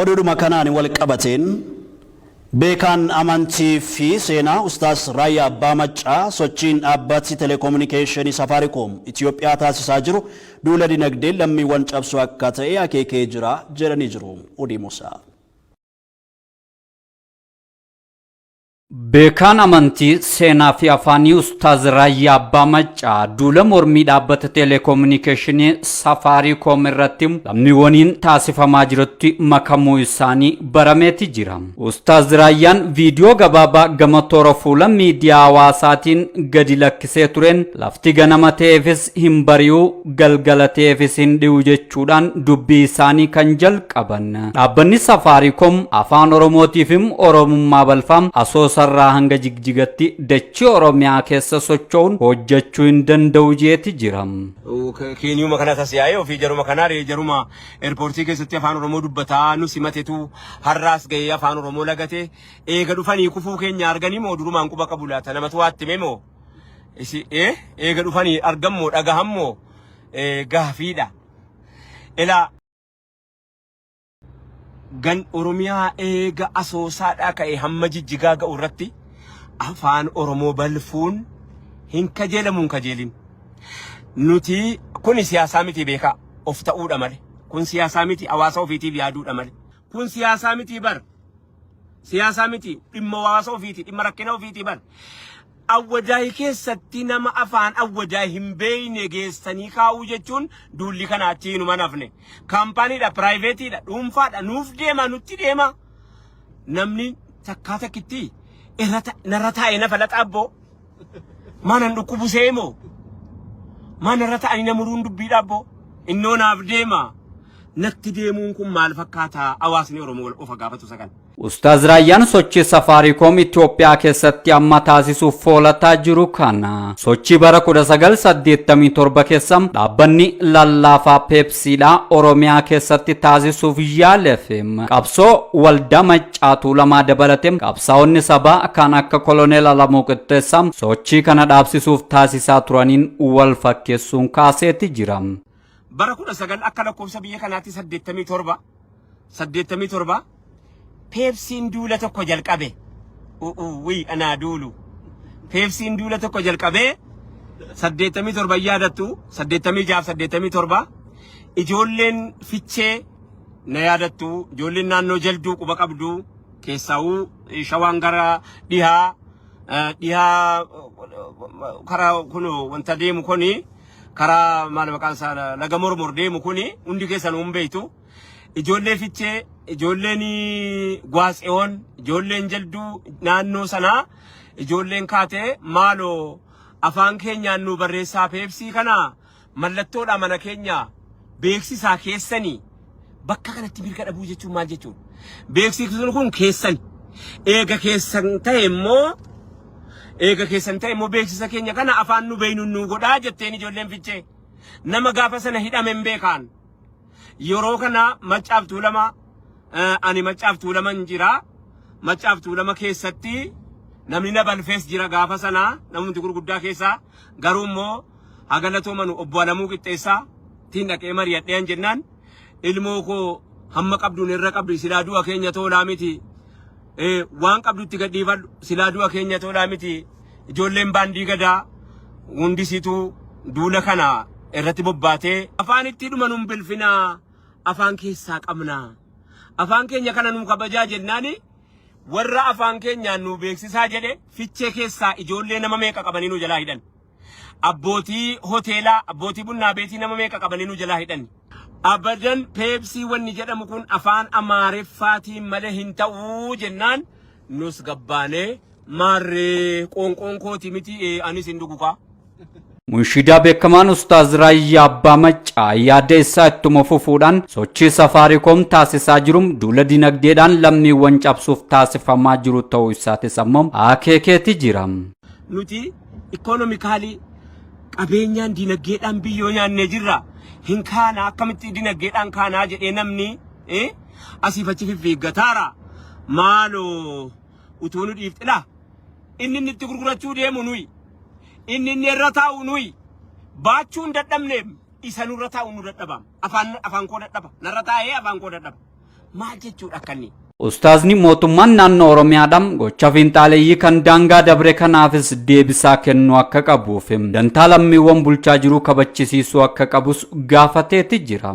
Oduduma kanaan wal qabateen beekaan amantii fi seenaa Ustaas Raayyaa Abbaa Maccaa sochiin dhaabbati telekominikeeshinii Safaariikoom Itoophiyaa taasisaa jiru duula dinagdee lammiiwwan cabsu akka ta'e akeekee jira jedhanii jiru. Odii Musaa. Beekaan amantii seenaa fi afaanii Ustaaz Raayyaa Abbaa Maccaa duula mormii dhaabbata telekominikeeshinii Safaariikoom irratti lammiiwwaniin taasifamaa jirutti makamuu isaanii barameeti jira. Ustaaz Raayyaan viidiyoo gabaabaa gama toora fuula miidiyaa hawaasaatiin gadi lakkisee tureen lafti ganama ta'eefis hin bari'uu galgala ta'eefis hin dhi'u jechuudhaan dubbii isaanii kan jalqaban. Dhaabbanni Safaariikoom afaan Oromootiif Oromummaa balfaam asoosa sarraa hanga jiggigatti dachee Oromiyaa keessa socho'uun hojjechuu hin danda'u jeeti jira. Keenyuma kana tasyaa'ee ofii jaruma kanaa jaruma eerpoortii keessatti afaan Oromoo dubbataa nu simatetu har'aas ga'ee afaan Oromoo lagate eega dhufanii kufuu keenya arganii moo durumaan quba qabu laata namatu waatti meemoo eega dhufanii argammoo dhagahammoo gaafiidha. Ilaa gan Oromiyaa eega asoosaadhaa ka'e hamma jijjigaa ga'u irratti afaan Oromoo balfuun hin kajeelamuun kajeelin. Nuti kun siyaasaa miti beekaa of ta'uudha malee. Kun siyaasaa miti hawaasa ofiitiif yaaduudha malee. Kun siyaasaa miti bar. Siyaasaa miti dhimma hawaasa ofiiti dhimma rakkina ofiiti bar. Awwajaay keessatti nama afaan awwajaay hin beeyne geessanii kaa'uu jechuun duulli kana achi numa nafne. Kaampaaniidha, piraayiveetiidha, dhuunfaadha, nuuf deema, nutti deema. Namni takkaa takkitti narra taa'ee nafa laxaabboo. Maanan dhukkubu seemoo. Maan narra taa'anii namuruun dubbii dhaabboo. Innoo naaf deema. Natti deemuun kun maal fakkaata hawaasni Oromoo ofa gaafatu sagan. Ustaaz Raayyaan sochii Safaariikoom Itoophiyaa keessatti amma taasisuuf foolataa jiru kana sochii bara 1987 keessa dhaabbanni lallaafaa Peepsiidhaa Oromiyaa keessatti taasisuuf yaaleef qabsoo waldaa Maccaatuu lamaa dabalatee qabsaa'onni sabaa kan akka Koloneel Alamuu Qixxeessaa sochii kana dhaabsisuuf taasisaa turaniin wal fakkeessuun kaaseeti jira. Bara 19 akka lakkoofsa biyya kanaatti 87 Peepsiin duula tokko jalqabe. Anaa duulu. Peepsiin duula tokko jalqabe 87 yaadattu 86 ijoolleen fichee na yaadattu ijoolleen naannoo jalduu quba qabdu keessaa'uu shawaan gara dhihaa karaa kun wanta deemu kuni karaa maal maqaan isaa laga mormor deemu kuni hundi keessan beeytu. Ijoollee fichee ijoolleen Gwaatseewwan ijoolleen jalduu naannoo sanaa ijoolleen kaatee maaloo afaan keenyaan nu barreessaa Peepsii kana mallattoodha mana keenya beeksisaa keessanii bakka kanatti mirga dhabuu jechuun maal jechuudha. Beeksisni kun keessan eega keessan ta'e immoo beeksisa keenya kana afaan nu beeynu nu godhaa jetteen ijoolleen fichee nama gaafa sana hidhamen beekaan. Yeroo kana Maccaaf Tuulama ani Maccaaf Tuulama jira. Maccaaf Tuulama keessatti namni na balfees jira gaafa sana namni gurguddaa keessaa garuu immoo hagalatooman obbo Alamuu Qixxeessaa tiin dhaqee mari'adheen jennaan ilmoo koo hamma qabduun irra qabdu silaa du'a keenya toolaa miti waan qabdutti gadhiifadhu silaa du'a keenya toolaa miti ijoolleen baandii gadaa hundisituu duula kana irratti bobbaatee afaan itti dhuma nun bilfinaa afaan keessaa qabna afaan keenya kana nu kabajaa jennaani warra afaan keenyaan nu beeksisaa jedhe fichee keessaa ijoollee nama meeqa qabanii nu jalaa hidhan abbootii hoteelaa abbootii bunnaa beetii nama meeqa qabanii nu jalaa hidhan abadan Peepsii wanni jedhamu kun afaan Amaariffaatiin malee hin ta'uu jennaan nus gabbaanee maarree qoonqoon kooti miti anis hin dhugukaa. Munshidaa beekamaan Ustaaz Raayyaa Abbaa Maccaa yaada isaa ittuma fufuudhaan sochii Safaariikoom taasisaa jirum duula dinagdeedhaan lammiiwwan cabsuuf taasifamaa jiru ta'uu isaatis ammoo akeekeeti jira. Nuti ikoonomikaalii qabeenyaan dinagdeedhaan biyyoo nyaannee jirra. Hin kaana akkamitti dinagdeedhaan kaanaa jedhee namni asiif achi fiffiiggataara. Maaloo utuu nu dhiiftila inni itti gurgurachuu deemu nuyi. Inni irra taa'u nuyi baachuun dadhabne isa nurra taa'u nu dadhabam afaan koo dadhaba narra taa'ee afaan koo dadhaba maal jechuudha akkanni. Ustaazni mootummaan naannoo Oromiyaadhaan gocha fiinxaaleeyyii kan daangaa dabre kanaafis deebisaa kennuu akka qabuuf dantaa lammiiwwan bulchaa jiru kabachisiisuu akka qabus gaafateeti jira.